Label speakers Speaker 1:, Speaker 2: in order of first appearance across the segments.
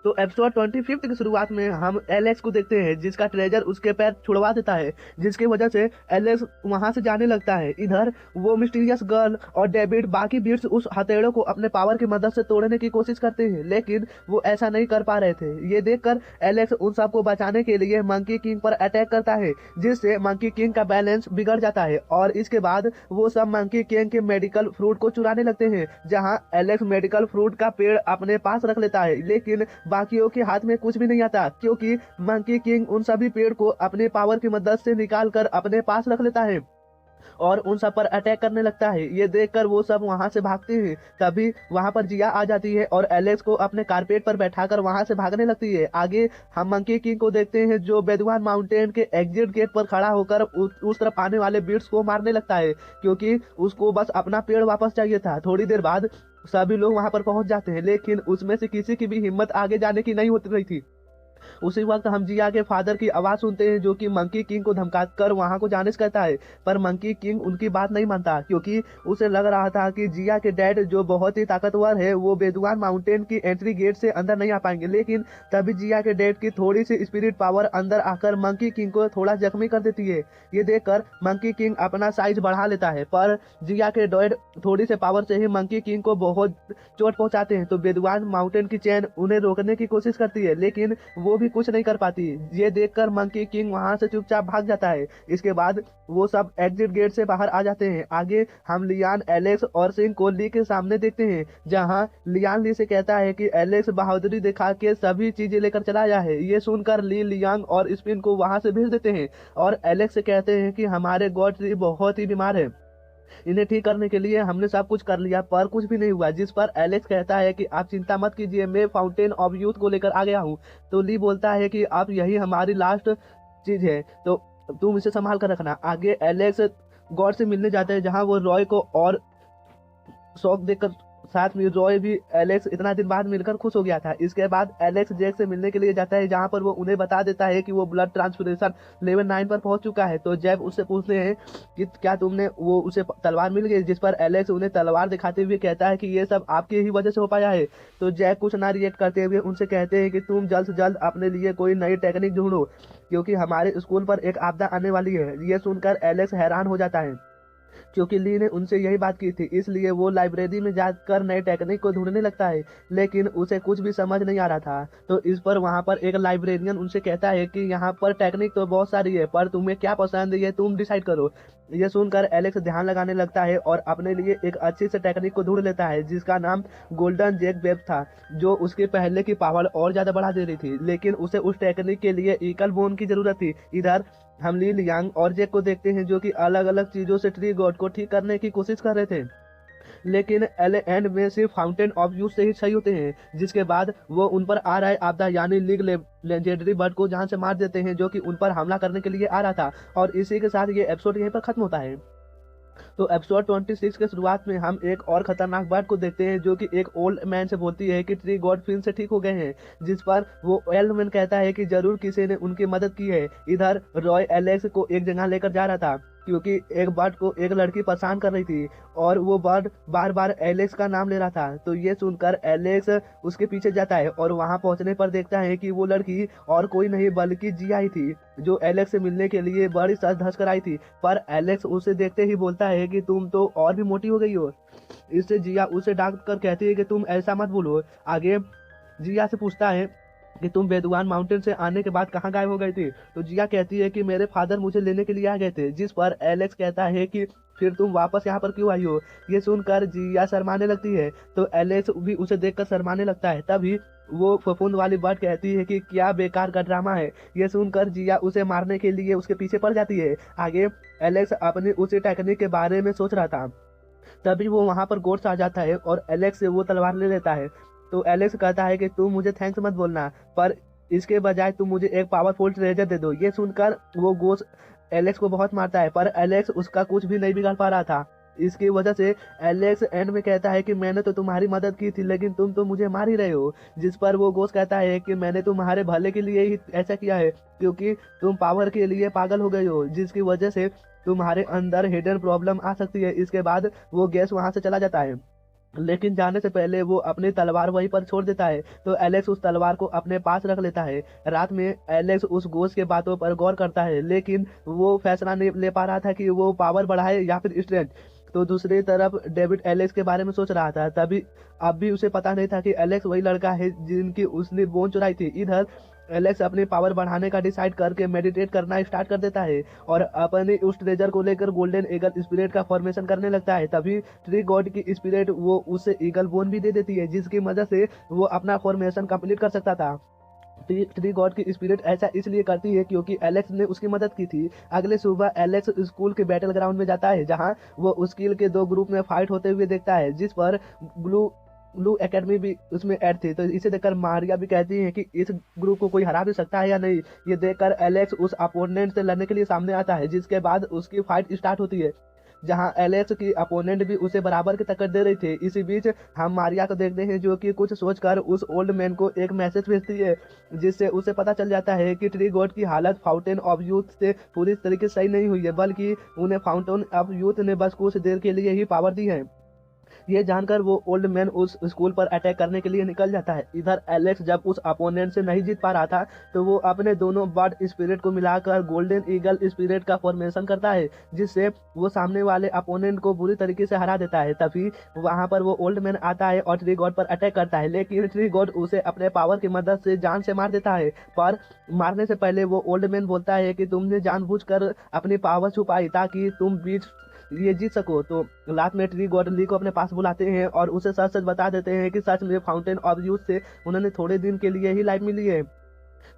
Speaker 1: तो एपिसोड 25 की शुरुआत में हम एलेक्स को देखते हैं जिसका ट्रेजर उसके पैर छुड़वा देता है, जिसकी वजह से एलेक्स वहां से जाने लगता है। इधर वो मिस्टीरियस गर्ल और डेविड बाकी बीट्स उस हथेड़ों को अपने पावर की मदद से तोड़ने की कोशिश करते हैं, लेकिन वो ऐसा नहीं कर पा रहे थे। ये देखकर एलेक्स उन सबको बचाने के लिए मंकी किंग पर अटैक करता है, जिससे मंकी किंग का बैलेंस बिगड़ जाता है और इसके बाद वो सब मंकी किंग के मेडिकल फ्रूट को चुराने लगते हैं। जहां एलेक्स मेडिकल फ्रूट का पेड़ अपने पास रख लेता है, लेकिन बाकियों के हाथ में कुछ भी नहीं आता, क्योंकि मंकी किंग उन सभी पेड़ को अपने पावर की मदद से निकाल कर अपने पास रख लेता है और उन सब पर अटैक करने लगता है। ये देखकर वो सब वहां से भागते हैं। तभी वहां पर जिया आ जाती है और एलेक्स को अपने कारपेट पर बैठाकर वहां से भागने लगती है। आगे हम मंकी किंग को देखते हैं जो बेदवान माउंटेन के एग्जिट गेट पर खड़ा होकर उस तरफ आने वाले बीट्स को मारने लगता है, क्योंकि उसको बस अपना पेड़ वापस चाहिए था। थोड़ी देर बाद सभी लोग वहां पर पहुंच जाते हैं, लेकिन उसमें से किसी की भी हिम्मत आगे जाने की नहीं होती रही थी। उसी वक्त हम जिया के फादर की आवाज सुनते हैं जो कि मंकी किंग को धमकाकर वहां को जाने से कहता है, पर मंकी किंग उनकी बात नहीं मानता, क्योंकि उसे लग रहा था कि जिया के डैड जो बहुत ही ताकतवर है वो बेदुआन माउंटेन की एंट्री गेट से अंदर नहीं आ पाएंगे। लेकिन तभी जिया के डैड की थोड़ी सी स्पिरिट पावर अंदर आकर मंकी किंग को थोड़ा जख्मी कर देती है। ये देखकर मंकी किंग अपना साइज बढ़ा लेता है, पर जिया के डैड थोड़ी से पावर से ही मंकी किंग को बहुत चोट पहुंचाते हैं। तो बेदुआन माउंटेन की चेन उन्हें रोकने की कोशिश करती है, लेकिन वो भी कुछ नहीं कर पाती। ये देखकर मंकी किंग वहां से चुपचाप भाग जाता है। इसके बाद वो सब एग्जिट गेट से बाहर आ जाते हैं। आगे हम लियान, एलेक्स और सिंह को ली के सामने देखते हैं, जहां लियान ली से कहता है कि एलेक्स बहादुरी दिखा के सभी चीजें लेकर चला आया है। ये सुनकर ली लियांग और स्पिन को वहां से भेज देते हैं और एलेक्स से कहते हैं कि हमारे गॉड ट्री बहुत ही बीमार है, इन्हें ठीक करने के लिए हमने सब कुछ कर लिया पर कुछ भी नहीं हुआ। जिस पर एलेक्स कहता है कि आप चिंता मत कीजिए, मैं फाउंटेन ऑफ यूथ को लेकर आ गया हूँ। तो ली बोलता है कि आप यही हमारी लास्ट चीज है, तो तुम इसे संभाल कर रखना। आगे एलेक्स गॉड से मिलने जाते हैं, जहाँ वो रॉय को और शौक देखकर साथ में रॉय भी एलेक्स इतना दिन बाद मिलकर खुश हो गया था। इसके बाद एलेक्स जैक से मिलने के लिए जाता है, जहां पर वो उन्हें बता देता है कि वो ब्लड ट्रांसफ्यूजन लेवल 9 पर पहुंच चुका है। तो जैक उससे पूछते हैं कि क्या तुमने वो उसे तलवार मिल गई, जिस पर एलेक्स उन्हें तलवार दिखाते हुए कहता है कि ये सब आपकी ही वजह से हो पाया है। तो जैक कुछ ना रिएक्ट करते हुए उनसे कहते हैं कि तुम जल्द से जल्द अपने लिए कोई नई टेक्निक ढूंढो, क्योंकि हमारे स्कूल पर एक आपदा आने वाली है। ये सुनकर एलेक्स हैरान हो जाता है, क्योंकि ली ने उनसे यही बात की थी, इसलिए वो लाइब्रेरी में जाकर नए टेक्निक को ढूंढने लगता है, लेकिन उसे कुछ भी समझ नहीं आ रहा था। तो इस पर वहां पर एक लाइब्रेरियन उनसे कहता है कि यहाँ पर टेक्निक तो बहुत सारी है, पर तुम्हें क्या पसंद है ये तुम डिसाइड करो। ये सुनकर एलेक्स ध्यान लगाने लगता है और अपने लिए एक अच्छी से टेक्निक को ढूंढ लेता है, जिसका नाम गोल्डन जेक वेब था, जो उसके पहले की पावर और ज्यादा बढ़ा दे रही थी। लेकिन उसे उस टेक्निक के लिए इकल बोन की जरूरत थी। इधर हम ली लियांग और जेक को देखते हैं जो कि अलग अलग चीजों से ट्री गॉड को ठीक करने की कोशिश कर रहे थे, लेकिन एल एंड में सिर्फ फाउंटेन ऑफ यूथ से ही सही होते हैं। जिसके बाद वो उन पर आ रहा है आपदा यानी लीग लेजेंडरी बर्ड को जहां से मार देते हैं, जो कि उन पर हमला करने के लिए आ रहा था। और इसी के साथ ये एपिसोड यहीं पर खत्म होता है। तो एपिसोड 26 के शुरुआत में हम एक और खतरनाक बर्ड को देखते हैं जो कि एक ओल्ड मैन से बोलती है कि ट्री गॉड फिर से ठीक हो गए हैं, जिस पर वो ओल्ड मैन कहता है कि जरूर किसी ने उनकी मदद की है। इधर रॉय एलेक्स को एक जगह लेकर जा रहा था, क्योंकि एक बर्ड को एक लड़की परेशान कर रही थी और वो बर्ड बार बार एलेक्स का नाम ले रहा था। तो ये सुनकर एलेक्स उसके पीछे जाता है और वहां पहुंचने पर देखता है कि वो लड़की और कोई नहीं बल्कि जिया ही थी, जो एलेक्स से मिलने के लिए बड़ी सज धज कर आई थी। पर एलेक्स उसे देखते ही बोलता है कि तुम तो और भी मोटी हो गई हो। इससे जिया उसे डांट कर कहती है कि तुम ऐसा मत बोलो। आगे जिया से पूछता है कि तुम बेदुआन माउंटेन से आने के बाद कहाँ गायब हो गई थी। तो जिया कहती है कि मेरे फादर मुझे लेने के लिए आ गए थे, जिस पर एलेक्स कहता है कि फिर तुम वापस यहाँ पर क्यों आई हो। ये सुनकर जिया शर्माने लगती है, तो एलेक्स भी उसे देखकर शर्माने लगता है। तभी वो फफूंद वाली बर्ड कहती है कि क्या बेकार का ड्रामा है। ये सुनकर जिया उसे मारने के लिए उसके पीछे पड़ जाती है। आगे एलेक्स अपनी उसी टेक्निक के बारे में सोच रहा था, तभी वो वहां पर गोड्स आ जाता है और एलेक्स से वो तलवार ले लेता है। तो एलेक्स कहता है कि तुम मुझे थैंक्स मत बोलना, पर इसके बजाय तुम मुझे एक पावरफुल ट्रेजर दे दो। ये सुनकर वो गोस एलेक्स को बहुत मारता है, पर एलेक्स उसका कुछ भी नहीं बिगाड़ पा रहा था। इसकी वजह से एलेक्स एंड में कहता है कि मैंने तो तुम्हारी मदद की थी, लेकिन तुम तो मुझे मार ही रहे हो। जिस पर वो गोस कहता है कि मैंने तुम्हारे भले के लिए ही ऐसा किया है, क्योंकि तुम पावर के लिए पागल हो गए हो, जिसकी वजह से तुम्हारे अंदर हिडन प्रॉब्लम आ सकती है। इसके बाद वो गैस वहां से चला जाता है। लेकिन जाने से पहले वो अपनी तलवार वहीं पर छोड़ देता है। तो एलेक्स उस तलवार को अपने पास रख लेता है। रात में एलेक्स उस घोस्ट के बातों पर गौर करता है, लेकिन वो फैसला नहीं ले पा रहा था कि वो पावर बढ़ाए या फिर स्ट्रेंथ। तो दूसरी तरफ डेविड एलेक्स के बारे में सोच रहा था। तभी अब भी उसे पता नहीं था कि एलेक्स वही लड़का है जिनकी उसने बोन चुराई थी। इधर एलेक्स अपनी पावर बढ़ाने का डिसाइड करके मेडिटेट करना स्टार्ट कर देता है और अपने उस ट्रेजर को लेकर गोल्डन ईगल स्पिरिट का फॉर्मेशन करने लगता है। तभी ट्री गॉड की स्पिरिट वो उसे ईगल बोन भी दे देती है, जिसकी मदद से वो अपना फॉर्मेशन कंप्लीट कर सकता था। ट्री गॉड की स्पिरिट ऐसा इसलिए करती है क्योंकि एलेक्स ने उसकी मदद की थी। अगले सुबह एलेक्स स्कूल के बैटल ग्राउंड में जाता है, जहां वो स्किल के दो ग्रुप में फाइट होते हुए देखता है, जिस पर ब्लू ब्लू एकेडमी भी उसमें ऐड थी। तो इसे देखकर मारिया भी कहती है कि इस ग्रुप को कोई हरा भी सकता है या नहीं। ये देखकर एलेक्स उस अपोनेंट से लड़ने के लिए सामने आता है, जिसके बाद उसकी फाइट स्टार्ट होती है, जहां एलेक्स की अपोनेंट भी उसे बराबर की टक्कर दे रही थी। इसी बीच हम मारिया को देखते हैं, जो कि कुछ सोचकर उस ओल्ड मैन को एक मैसेज भेजती है, जिससे उसे पता चल जाता है कि ट्री गॉड की हालत फाउंटेन ऑफ यूथ से पूरी तरीके से सही नहीं हुई है, बल्कि उन्हें फाउंटेन ऑफ यूथ ने बस कुछ देर के लिए ही पावर दी है। ये जानकर वो ओल्ड मैन उस स्कूल पर अटैक करने के लिए निकल जाता है। इधर एलेक्स जब उस अपोनेंट से नहीं जीत पा रहा था, तो वो अपने दोनों बर्ड स्पिरिट को मिलाकर गोल्डन ईगल स्पिरिट का फॉर्मेशन करता है, जिससे वो सामने वाले अपोनेंट को बुरी तरीके से हरा देता है। तभी वहां पर वो ओल्ड मैन आता है और ट्री गॉड पर अटैक करता है, लेकिन ट्री गॉड उसे अपने पावर की मदद से जान से मार देता है। पर मारने से पहले वो ओल्ड मैन बोलता है कि तुमने जानबूझकर अपनी पावर छुपाई ताकि तुम बीच ये जीत सको। तो लास्ट में ट्री गॉड ली को अपने पास बुलाते हैं और उसे सच सच बता देते हैं कि सच में फाउंटेन ऑफ यूथ से उन्होंने थोड़े दिन के लिए ही लाइफ मिली है,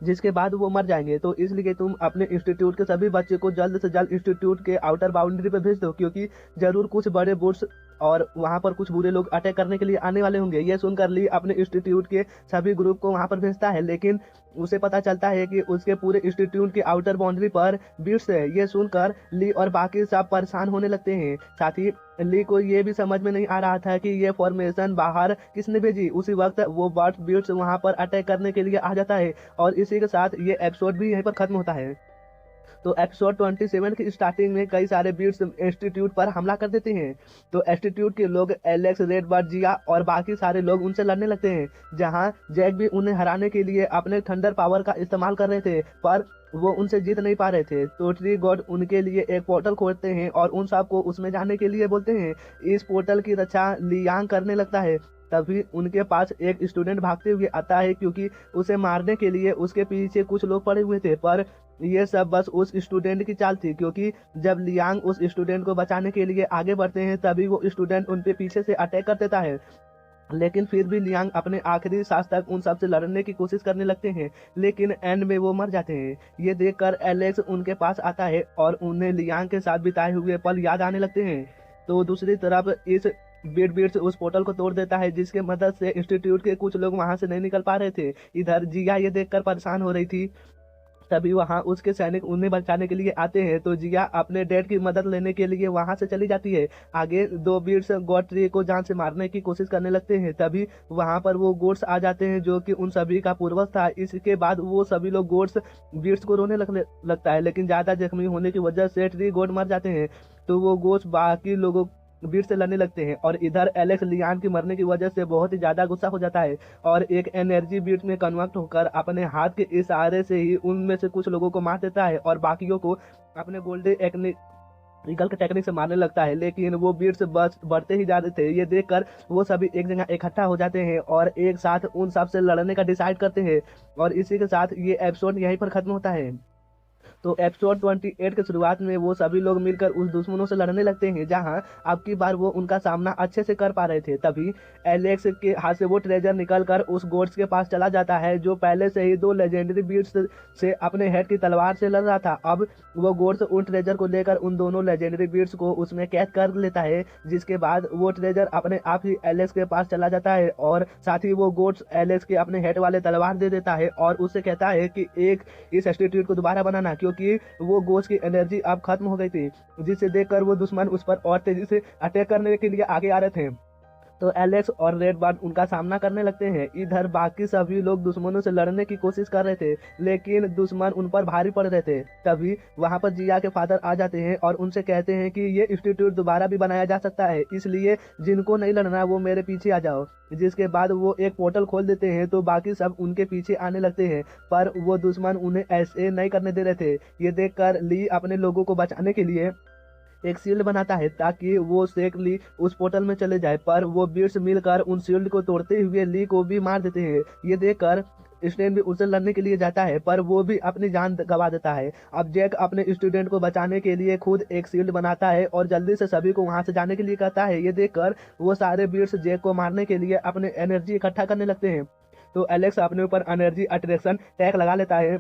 Speaker 1: जिसके बाद वो मर जाएंगे। तो इसलिए तुम अपने इंस्टीट्यूट के सभी बच्चे को जल्द से जल्द इंस्टीट्यूट के आउटर बाउंड्री पे भेज दो, क्योंकि जरूर कुछ बड़े बुट्स और वहां पर कुछ बुरे लोग अटैक करने के लिए आने वाले होंगे। ये सुनकर ली अपने इंस्टीट्यूट के सभी ग्रुप को वहां पर भेजता है, लेकिन उसे पता चलता है कि उसके पूरे इंस्टीट्यूट की आउटर बाउंड्री पर बीट्स है। ये सुनकर ली और बाकी सब परेशान होने लगते हैं। साथ ही ली को ये भी समझ में नहीं आ रहा था कि ये फॉर्मेशन बाहर किसने भेजी। उसी वक्त वो बर्ड बीट्स वहां पर अटैक करने के लिए आ जाता है और इसी के साथ ये एपिसोड भी यहीं पर खत्म होता है। तो एपिसोड 27 की स्टार्टिंग में कई सारे बीट्स इंस्टीट्यूट पर हमला कर देते हैं। तो इंस्टीट्यूट के लोग एलेक्स, रेडबर्ड, जिया और बाकी सारे लोग उनसे लड़ने लगते हैं, जहां जैक भी उन्हें हराने के लिए अपने थंडर पावर का इस्तेमाल कर रहे थे, पर वो उनसे जीत नहीं पा रहे थे। तो ट्री गॉड उनके लिए एक पोर्टल खोलते हैं और उन सबको उसमें जाने के लिए बोलते हैं। इस पोर्टल की रक्षा लियांग करने लगता है। तभी उनके पास एक स्टूडेंट भागते हुए आता है, क्योंकि उसे मारने के लिए उसके पीछे कुछ लोग पड़े हुए थे। पर ये सब बस उस स्टूडेंट की चाल थी, क्योंकि जब लियांग उस स्टूडेंट को बचाने के लिए आगे बढ़ते हैं, तभी वो स्टूडेंट उन पे पीछे से अटैक कर देता है। लेकिन फिर भी लियांग अपने आखिरी सांस तक उन सब से लड़ने की कोशिश करने लगते हैं, लेकिन एंड में वो मर जाते हैं। ये देखकर एलेक्स उनके पास आता है और उन्हें लियांग के साथ बिताए हुए पल याद आने लगते हैं। तो दूसरी तरफ इस बीट्स उस पोर्टल को तोड़ देता है, जिसके मदद से इंस्टीट्यूट के कुछ लोग वहां से नहीं निकल पा रहे थे। इधर जिया ये देखकर परेशान हो रही थी। तभी वहां उसके सैनिक उन्हें बचाने के लिए आते हैं। तो जिया अपने डैड की मदद लेने के लिए वहां से चली जाती है। आगे दो बीट्स गॉट्री को जान से मारने की कोशिश करने लगते हैं। तभी वहां पर वो गोट्स आ जाते हैं, जो कि उन सभी का पूर्वज था। इसके बाद वो सभी लोग गोट्स बीट्स को रोने लगता है, लेकिन ज्यादा जख्मी होने की वजह से ट्री गोट मर जाते हैं। तो वो गोट्स बाकी लोगों बीट से लड़ने लगते हैं और इधर एलेक्स लियान की मरने की वजह से बहुत ही ज्यादा गुस्सा हो जाता है और एक एनर्जी बीट में कन्वर्ट होकर अपने हाथ के इशारे से ही उनमें से कुछ लोगों को मार देता है और बाकियों को अपने गोल्डन ईगल के टेक्निक से मारने लगता है। लेकिन वो बीट्स बस बढ़ते ही जा रहे थे। ये देखकर वो सभी एक जगह इकट्ठा हो जाते हैं और एक साथ उन सब से लड़ने का डिसाइड करते हैं और इसी के साथ ये एपिसोड यहीं पर खत्म होता है। तो एपिसोड 28 के शुरुआत में वो सभी लोग मिलकर उस दुश्मनों से लड़ने लगते हैं, जहां अब की बार वो उनका सामना अच्छे से कर पा रहे थे। तभी एलेक्स के हाथ से वो ट्रेजर निकलकर उस गोड्स के पास चला जाता है, जो पहले से ही दो लेजेंडरी बीट्स से अपने हेड की तलवार से लड़ रहा था। अब वो गोड्स उन ट्रेजर को लेकर उन दोनों लेजेंडरी बीट्स को उसमें कैद कर लेता है, जिसके बाद वो ट्रेजर अपने आप ही एलेक्स के पास चला जाता है और साथ ही वो गोड्स एलेक्स के अपने हेड वाले तलवार दे देता है और उससे कहता है कि एक इस एस्टिट्यूड को दोबारा बनाना, क्योंकि वो गोश्त की एनर्जी अब खत्म हो गई थी, जिसे देखकर वो दुश्मन उस पर और तेजी से अटैक करने के लिए आगे आ रहे थे। तो एलेक्स और रेड बर्ड उनका सामना करने लगते हैं। इधर बाकी सभी लोग दुश्मनों से लड़ने की कोशिश कर रहे थे, लेकिन दुश्मन उन पर भारी पड़ रहे थे। तभी वहां पर जिया के फादर आ जाते हैं और उनसे कहते हैं कि ये इंस्टीट्यूट दोबारा भी बनाया जा सकता है, इसलिए जिनको नहीं लड़ना वो मेरे पीछे आ जाओ। जिसके बाद वो एक पोर्टल खोल देते हैं, तो बाकी सब उनके पीछे आने लगते हैं, पर वो दुश्मन उन्हें ऐसे नहीं करने दे रहे थे। ये देखकर ली अपने लोगों को बचाने के लिए एक शील्ड बनाता है ताकि वो सेकली उस पोर्टल में चले जाए, पर वो बीट्स मिलकर उन शील्ड को तोड़ते हुए ली को भी मार देते हैं। ये देखकर स्टेन भी उससे लड़ने के लिए जाता है, पर वो भी अपनी जान गंवा देता है। अब जैक अपने स्टूडेंट को बचाने के लिए खुद एक शील्ड बनाता है और जल्दी से सभी को वहां से जाने के लिए कहता है। ये देखकर वो सारे बीट्स जैक को मारने के लिए अपने एनर्जी इकट्ठा करने लगते हैं। तो एलेक्स अपने ऊपर एनर्जी अट्रैक्शन टैग लगा लेता है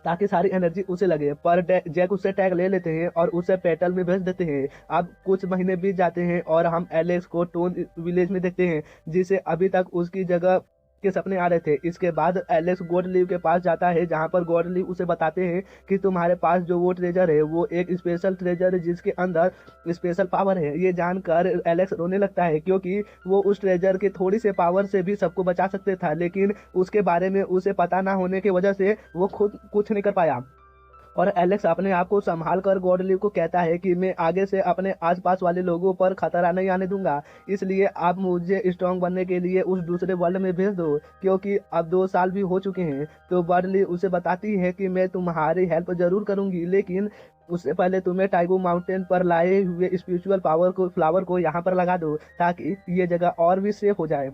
Speaker 1: ताकि सारी एनर्जी उसे लगे, पर जैक उससे टैग ले लेते हैं और उसे पेटल में भेज देते हैं। अब कुछ महीने बीत जाते हैं और हम एलेक्स को टोन विलेज में देखते हैं, जिसे अभी तक उसकी जगह के सपने आ रहे थे। इसके बाद एलेक्स गॉडलीव के पास जाता है, जहां पर गॉडलीव उसे बताते हैं कि तुम्हारे पास जो वो ट्रेजर है वो एक स्पेशल ट्रेजर है जिसके अंदर स्पेशल पावर है। ये जानकर एलेक्स रोने लगता है, क्योंकि वो उस ट्रेजर के थोड़ी से पावर से भी सबको बचा सकते था, लेकिन उसके बारे में उसे पता ना होने की वजह से वो खुद कुछ नहीं कर पाया। और एलेक्स अपने आप को संभाल कर गॉडलीव को कहता है कि मैं आगे से अपने आसपास वाले लोगों पर खतरा नहीं आने दूंगा, इसलिए आप मुझे स्ट्रांग बनने के लिए उस दूसरे वर्ल्ड में भेज दो, क्योंकि अब 2 साल भी हो चुके हैं। तो गॉडलीव उसे बताती है कि मैं तुम्हारी हेल्प जरूर करूंगी, लेकिन उससे पहले तुम्हें टाइगो माउंटेन पर लाए हुए स्पिरिचुअल फ्लावर को यहाँ पर लगा दो, ताकि ये जगह और भी सेफ हो जाए।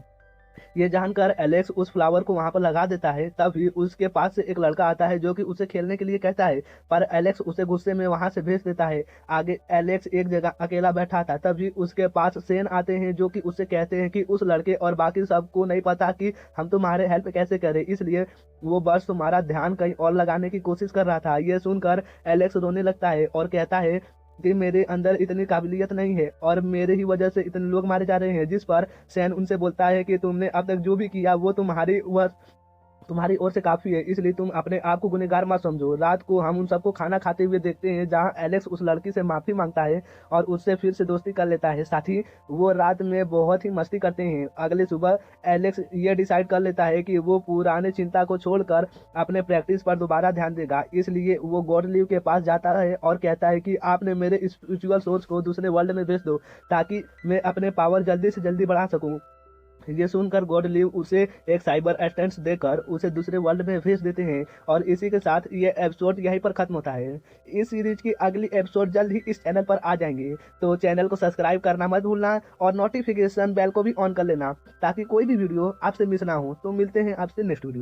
Speaker 1: ये जानकर एलेक्स उस फ्लावर को वहां पर लगा देता है। तभी उसके पास से एक लड़का आता है जो कि उसे खेलने के लिए कहता है, पर एलेक्स उसे गुस्से में वहां से भेज देता है। आगे एलेक्स एक जगह अकेला बैठा था, तभी उसके पास सेन आते हैं जो कि उससे कहते हैं कि उस लड़के और बाकी सबको नहीं पता कि हम तुम्हारे हेल्प कैसे करें, इसलिए वो बस तुम्हारा ध्यान कहीं और लगाने की कोशिश कर रहा था। ये सुनकर एलेक्स रोने लगता है और कहता है कि मेरे अंदर इतनी काबिलियत नहीं है और मेरे ही वजह से इतने लोग मारे जा रहे हैं। जिस पर सैन उनसे बोलता है कि तुमने अब तक जो भी किया वो तुम्हारी ओर से काफी है, इसलिए तुम अपने आप को गुनहगार मत समझो। रात को हम उन सबको खाना खाते हुए देखते हैं, जहां एलेक्स उस लड़की से माफी मांगता है और उससे फिर से दोस्ती कर लेता है। साथ ही वो रात में बहुत ही मस्ती करते हैं। अगले सुबह एलेक्स ये डिसाइड कर लेता है कि वो पुराने चिंता को छोड़कर अपने प्रैक्टिस पर दोबारा ध्यान देगा, इसलिए वो गॉडलीव के पास जाता है और कहता है कि आपने मेरे स्पिरिचुअल सोर्स को दूसरे वर्ल्ड में भेज दो, ताकि मैं अपने पावर जल्दी से जल्दी बढ़ा सकूं। ये सुनकर गॉडलीव उसे एक साइबर एस्टेंस देकर उसे दूसरे वर्ल्ड में भेज देते हैं। और इसी के साथ ये एपिसोड यहीं पर खत्म होता है। इस सीरीज की अगली एपिसोड जल्द ही इस चैनल पर आ जाएंगे, तो चैनल को सब्सक्राइब करना मत भूलना और नोटिफिकेशन बेल को भी ऑन कर लेना, ताकि कोई भी वीडियो आपसे मिस ना हो। तो मिलते हैं आपसे नेक्स्ट वीडियो।